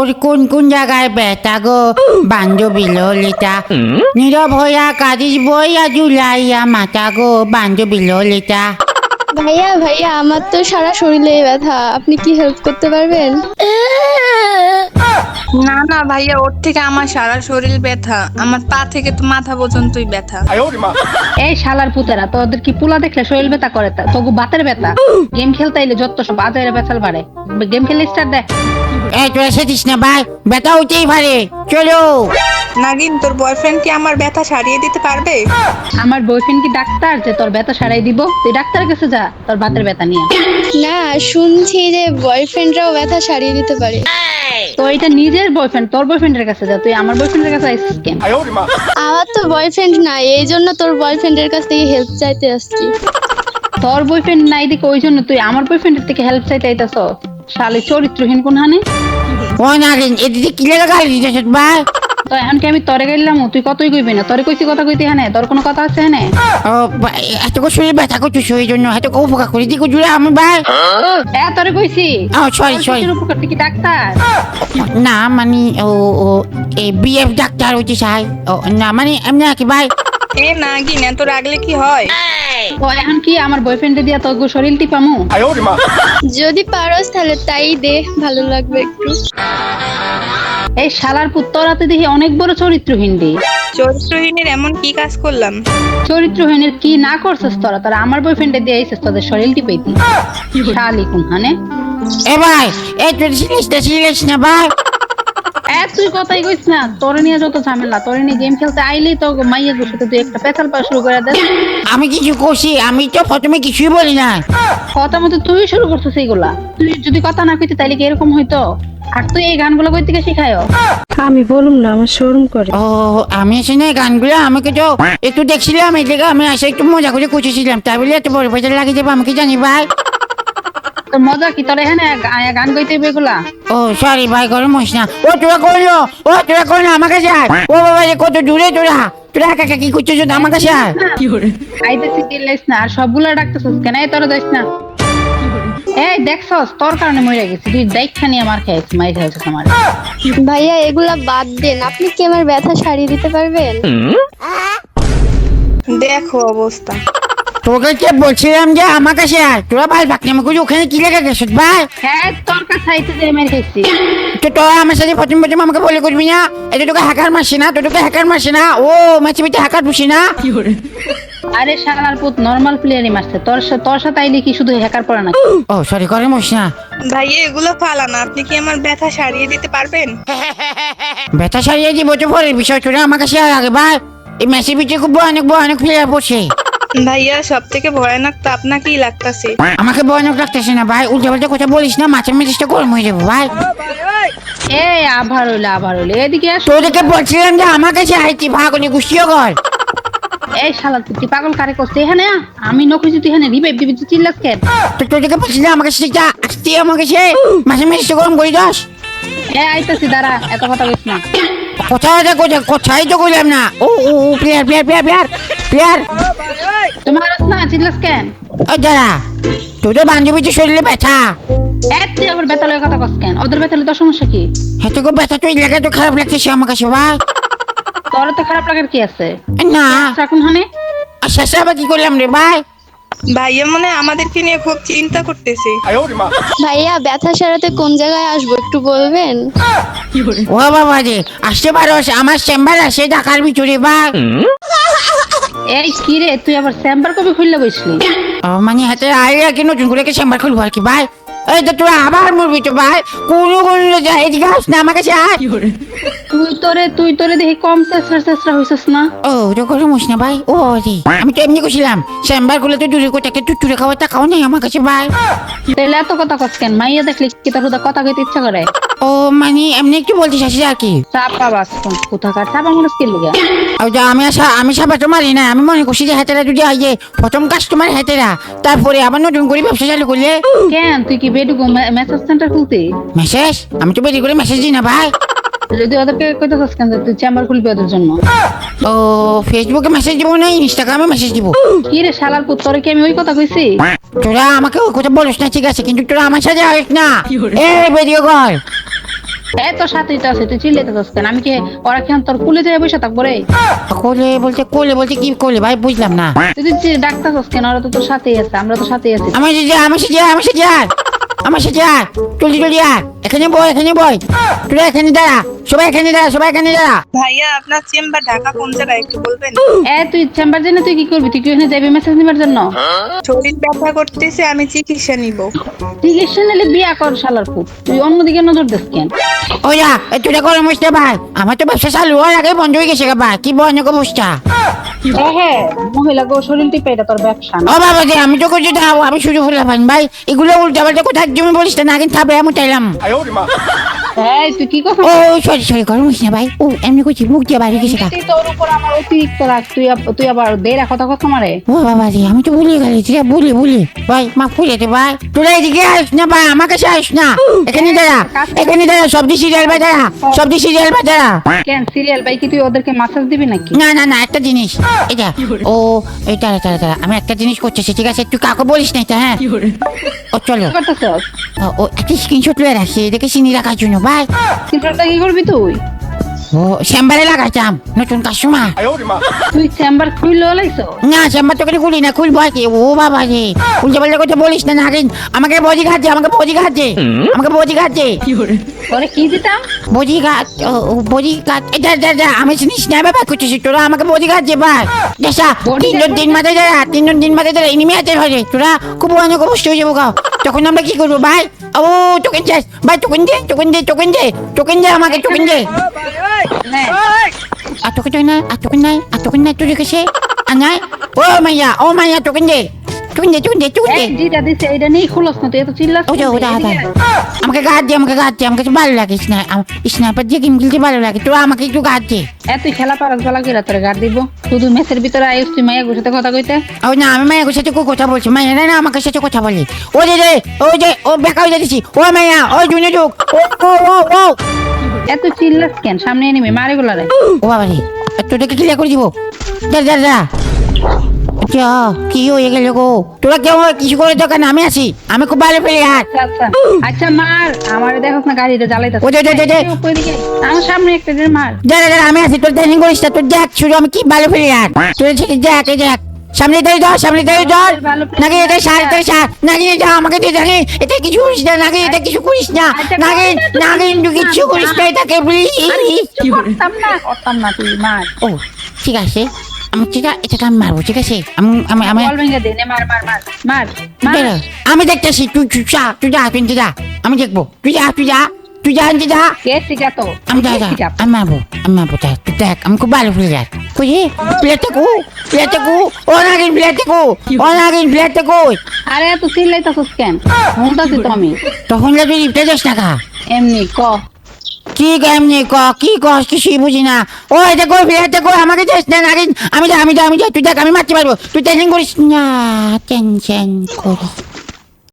ওর কোন কোন জায়গায় ব্যথা গো বান্ধবী ললিতা? নীরব হইয়া কাঁদিস বইয়া জুলাইয়া মাথা গো বান্ধবী ললিতা। ভাইয়া ভাইয়া আমার তো সারা শরীরে ব্যথা, আপনি কি হেল্প করতে পারবেন? না না ভাইয়া, ওর থেকে আমার সারা শরীর ব্যথা, আমার পা থেকে তো মাথা পর্যন্তই ব্যথা। এই শালার পুতেরা, তোদের কি পোলা দেখলে শরীর ব্যথা করে? তবু বাতের ব্যথা। গেম খেলতে এলে যত সব আজের ব্যথাল বাড়ে। গেম খেলে স্টার্ট দে। এই তোরা সেদিস না ভাই, ব্যথা হইতেই পারে, চলো। নাগিন, তোর বয়ফ্রেন্ড কি আমার ব্যথা সারিয়ে দিতে পারবে? আমার বয়ফ্রেন্ড কি ডাক্তার যে তোর ব্যথা সারাই দিব? তুই ডাক্তারের কাছে যা তোর বাতের ব্যথা নিয়ে। না, শুনছি যে বয়ফ্রেন্ডরাও ব্যথা সারিয়ে দিতে পারে। তো এটা নিজের বয়ফ্রেন্ড, তোর বয়ফ্রেন্ডের কাছে যা। তুই আমার বয়ফ্রেন্ডের কাছে আইছিস কেন? আমার তো বয়ফ্রেন্ড নাই, এই জন্য তোর বয়ফ্রেন্ডের কাছ থেকে হেল্প চাইতে আসছি। তোর বয়ফ্রেন্ড নাই দেখে ওই জন্য তুই আমার বয়ফ্রেন্ডের থেকে হেল্প চাইতে আইতাছ? শালি চরিত্রহীন কোন হানে। ও নাগিন, এদিকে কি লেগে গাড়ি দিতেছ ভাই? তো এখন কি আমি তরে গেলাম, তুই কতই কইবি না? তরে কইছি কথা কইতে হানে, তোর কোনো কথা আছে হানে? ও ভাই, এত করে শরীর ব্যথা করছিস ওই জন্য এত উপকার করে দিকে জুড়ে আমি ভাই। তরে কইছি। ও সরি সরি। তোর উপকার তুই কি ডাক্তার? না মানে ও ও বিএফ ডাক্তার হচ্ছে সাহেব। ও না মানে এমনি আর কি ভাই। এ নাগিন, এত রাগলে কি হয়? তো এখন কি আমার বয়ফ্রেন্ডে দিয়া তোর শরীর টিপামু? যদি পারোস তাহলে তাই দে, ভালো লাগবে একটু। এই শালার পুত্তরাতে দেখি অনেক বড় চরিত্রহীন রে। চরিত্রহীনের এমন কি কাজ করলাম? চরিত্রহীনের কি না করছিস তোরা? তোরা আমার বয়ফ্রেন্ডে দিয়ে আইছিস তোদের শরীর টিপাইতি। শালি কোন হানে। এ ভাই, এই তুই সিরিয়াস না ভাই। তুই কথাই কইস না, তোরে নিয়ে যত ঝামেলা। তোরে নিয়ে গেম খেলতে আইলেই তো মাইয়া গুছে তুই একটা পেছাল পা শুরু করে দে। আমি কিছু করছি? আমি তো প্রথমে কিছুই বলি না। কথা মতো তুই শুরু করছিস এইগুলা। তুই যদি কথা না কইতে তাইলে কি এরকম হইতো? আর তুই এই গানগুলো কই থেকে শিখায়ও? আমি বলুম না, আমার শরম করে। ও আমি শুনে গানগুলো আমাকে তো একটু দেখছিলাম, এই জায়গা আমি আসে একটু মজা করে কুচেছিলাম, তাই বলে এত বড় পয়সা লাগিয়ে যাবো আমি কি জানি ভাই। তোর মজা কি? তোর এখানে গান গাইতে হইবে এগুলা? ও সরি ভাই, গরম হইস না। তোরা করলো আমাকে যা। ও বাবা রে, কত দূরে তোরা তোরা একা একা কি করছিস আমার কাছে আয়। আইতেছি দিলেস না, আর সবগুলা ডাকতেছিস কেন? এই তোরা যাইস না। এই দেখছস, তোর কারণে মরে গেছি। তুই দেখা নিয়ে আমার খেয়েছিস, মাই খেয়েছিস আমার। ভাইয়া এগুলা বাদ দেন, আপনি কি আমার ব্যথা সারিয়ে দিতে পারবেন? দেখো অবস্থা। তোকে কে বলছিলাম যে আমার কাছে আয়, তোরা ভাই বাকি আমাকে ওখানে কি লেগে গেছিস ভাই? হ্যাঁ, তোর কাছে আইতে যে মেরে খেয়েছি। তো তোরা আমার সাথে প্রথম আমাকে বলে করবি না? এটা তোকে হ্যাকার মারছে না? তোকে হ্যাকার মারছে না? ও মাছি পিঠে হ্যাকার পুষি না? আরে শালার পুত, নরমাল প্লেয়ারই মারছে। তোর সাথে আইলে কি শুধু হ্যাকার পড়া না? ও সরি, গরম হইস না। ভাইয়া এগুলো ফালানা, আপনি কি আমার ব্যথা সারিয়ে দিতে পারবেন? ব্যথা সারিয়ে দিব তো পরের বিষয়, তোরা আমার কাছে আয় আগে ভাই। এই মেসি পিঠে খুব ভয়ানক প্লেয়ার পড়ছে। ভাইয়া সব থেকে ভয়ানক তো আপনাকেই লাগতাছে। আমাকে ভয়ানক লাগতেছে না ভাই, উল্টা পাল্টা কথা বলিস না, মাছের মেজাজটা গরম হয়ে যাবে ভাই। এই আবার হইলে এদিকে আস। তোদেরকে বলছিলাম যে আমার কাছে আইতি ভাগনি গুছিয়ে কর। এই শালা তুই পাগল কারে করছিস এখানে? আমি নখুছি তুই এখানে রিভাইভ দিবি, তুই চিল্লাস কেন? তো তোদেরকে বলছিলাম আমার কাছে আসতে, আমার কাছে মাছের মেজাজটা গরম করে দাস। আইতাছি, দাঁড়া, এত কথা কইস না। কোথায় তো কইলাম না। ও প্লেয়ার তোমার না চিল্লাস কেন? ও দাঁড়া, তোদের বান্ধবীদের শরীরে ব্যথা। তুই আবার বেতালের কথা কস কেন? ওদের বেতালে তোর সমস্যা কি? হ্যাঁ তোকে ব্যথা তো এলাকায় তো খারাপ লাগতেছে আমার কাছে ভাই। তোর তো খারাপ লাগার কি আছে? না এখন হানে শেষে আবার কি করলাম রে ভাই? ভাইয়া মনে হয় আমাদেরকে নিয়ে খুব চিন্তা করতেছে। ভাইয়া ব্যথা সারাতে কোন জায়গায় আসবো একটু বলবেন? ও বাবা রে, আসতে পারো, আমার চেম্বার আছে ঢাকার ভিতরে ভাই। এই কি রে, তুই আবার চেম্বার কবে খুললে বসলি? মানে হাতে আইলে কি নতুন করে চেম্বার খুলবো আর কি ভাই। এই তো তোরা আবার মরবি তো ভাই, কোনো এদিকে আস না আমার কাছে আয়। তুই তোরে দেখি কম চেষ্টা হইছিস না? ও তো করে মুস না ভাই। ও রে, আমি তো এমনি করছিলাম, চেম্বার খুলে তো দূরে কোথাকে টুটুরে খাওয়া টাকাও নেই আমার কাছে ভাই। তাহলে এত কথা কস কেন? মাইয়া দেখলে কি তোর কথা কইতে ইচ্ছা করে? ও মানে এমনি একটু বলতে চাচ্ছি আর কি। চাপা বাস কোথাকার চাপা মানুষ কি লিগা? আমি সাবা তো মারি না, আমি মনে করছি যে হেতেরা যদি আইয়ে প্রথম কাস্টমার হেতেরা, তারপরে আবার নতুন করে ব্যবসা চালু করলে। কেন তুই কি বেডুগো মেসেজ সেন্টার খুলতি? মেসেজ? আমি তো বেরি করে মেসেজ দিই না ভাই। যদি ওদেরকে কইতেছস কেন তুই চেম্বার খুলবি ওদের জন্য? ও ফেসবুকে মেসেজ দিব না, ইনস্টাগ্রামে মেসেজ দিব। কি রে শালার পুত, তোরে কি আমি ওই কথা কইছি? তোরা আমাকে ওই কথা বলিস না ঠিক আছে, কিন্তু তোরা আমার সাথে আইস না। এই ভিডিও কল তোর সাথেই তো আছে, তুই চিল্লাইতেছিস কেন? আমি কি ওরা কি তোর কুলে যায় বসে থাকবো রে? কোলে বলতে কি কোলে ভাই বুঝলাম না। তুই ডাক্তারছিস কেন? ওরা তো তোর সাথেই আছে, আমরা তো সাথেই আছি। আমার সাথে আয় জলদি আয়, এখানে বই তোরা এখানে দাঁড়া, সবাই এখানে দাঁড়া। ভাইয়া আপনার চেম্বার ঢাকা কোন জায়গায় একটু বলবেন? তুই চেম্বার জেনে তুই কি করবি? তুই কি ওখানে যাবি মেসেজ নিবার জন্য? শরীর ব্যথা করতেছে, আমি চিকিৎসা নিব। চিকিৎসা নিলে বিয়া কর শালার পুত। তুই অন্যদিকে নজর দিস কেন? ওরা তোরা করে মুসতে ভাই, আমার তো ব্যবসা চালু হওয়ার আগে বন্ধ হয়ে গেছে ভাই, কি ভয়ানক অবস্থা। হ্যাঁ, মহিলা গো শরীর টিপে, এটা তোর ব্যবসা না। ও বাবা রে, আমি তো করছি দাও, আমি শুরু করলাম ভাই, এগুলো উল্টা পাল্টা কোথায় জমি বলিস না, কিন্তু থাকবে আমি চাইলাম। তুই কি কথা? ও সরি গরম হইস না ভাই, ও এমনি করছি মুখ দিয়ে বাইরে গেছে তুই তোর উপর আমার অতিরিক্ত রাগ, তুই আবার দেরা কথা মারে। ও বাবা রে, আমি তো ভুলে গেছি, ভুলি ভাই, মাফ করে দে ভাই, তোরা এদিকে আসিস না ভাই, আমার কাছে আসিস না, এখানে দাঁড়া সবজি সিরিয়াল ভাই দাঁড়া। কেন সিরিয়াল ভাই কি তুই ওদেরকে মাসাজ দিবি নাকি? না একটা জিনিস, এটা ও এটা আমি একটা জিনিস করতেছি, ঠিক আছে? তুই কাউকে বলিস না এটা, হ্যাঁ? ও চলো, কি করতেছস? ও একটা স্ক্রিনশট লয়ে রাখছি, এটাকে চিনি রাখার জন্য ভাই। সিরিয়ালটা কি করবি তুই? ও চেম্বারে লাগাইতাম, নতুন কাস্টমার। তুই চেম্বার খুললো লাইছো? না চেম্বার তোকে খুলি না, খুলবো আর কি। ও বাবা রে, উল্টে পাল্টা কথা বলিস না, আমাকে বজি খাচ্ছে। তোরে কি দিতাম? বজি ঘাট এটা আমি চিনিস না ব্যাপার করতেছি, তোরা আমাকে বজি খাচ্ছে ভাই। দেশা তিনজন দিন মাথায় দাঁড়া এনিমি আছে ভাই, তোরা খুব অনেক অবস্থা হয়ে যাবো গাও। তখন আমরা কি করবো ভাই? ও টোকেন চাস ভাই, টোকেন দে আমাকে, টোকেন দে। আর টোকেন নাই তোর কাছে? আর নাই? ও মাইয়া টোকেন দে। যেটা দিছে এটা নিয়ে খুলস না, তুই এত চিল্লাস। আমাকে গাছ দে, আমাকে তো ভালো লাগে স্নাইপার দিয়ে গেম খেলতে ভালো লাগে, তো আমাকে একটু গাছ দে। তুই খেলা পারাস ভালো করে, তোরে গাড় দিব? শুধু মেসের ভিতরে আইস তুই মাইয়া সাথে কথা কইতে? ও না, আমি মায়ের সাথে কথা বলছি, মাইয়া না আমাকে সাথে কথা বলি। ও বেকা হয়ে যাচ্ছি, ও মাইয়া, ও জুনে যুগ, ও এত চিল্লাস কেন? সামনে নেমে মারে গুলা রে। ও বাবা রে, তোদেরকে ক্লিয়ার করে দিব। যা কি হয়ে গেল গো? তোরা কেউ কিছু করে দোকান, আমি আছি, আমি খুব ভালো পেলে হাত। আচ্ছা মার, আমার দেখোস না গাড়িতে জ্বালাইতাছ। আমার সামনে একটা মার। দাঁড়া আমি আছি, তোর ট্রেনিং করিস না, তোর দেখ শুরু আমি কি ভালো পেলে হাত। তোর দেখ সামনে দাঁড়িয়ে ধর নাকি এটা সার নাকি এটা আমাকে তুই জানি এটা কিছু করিস না, নাকি এটা কিছু করিস না, নাকি কিছু করিস না, এটাকে করতাম না তুই মার। ও ঠিক আছে, এটাকে আমি মারবো, ঠিক আছে? আমি দেখতেছি, তুই যা আমি দেখবো, তুই যা আমি মারবো, তুই দেখ আমি খুব ভালো ফেলে যাক। প্লেটে কু ও নাগিন প্লেটে কু। আরে তুই চিল্লাইতাছিস কেন? শুনতাছি তো আমি। তখন তুই লিফটে যাস না কা? এমনি ক কি এমনি কি কস কিছুই বুঝি না। ও এটা কই প্লেটে কই, আমাকে যাস না নাগিন। আমি যা তুই দেখ আমি মারতে পারবো, তুই টেনশন করিস না, টেনশন করিস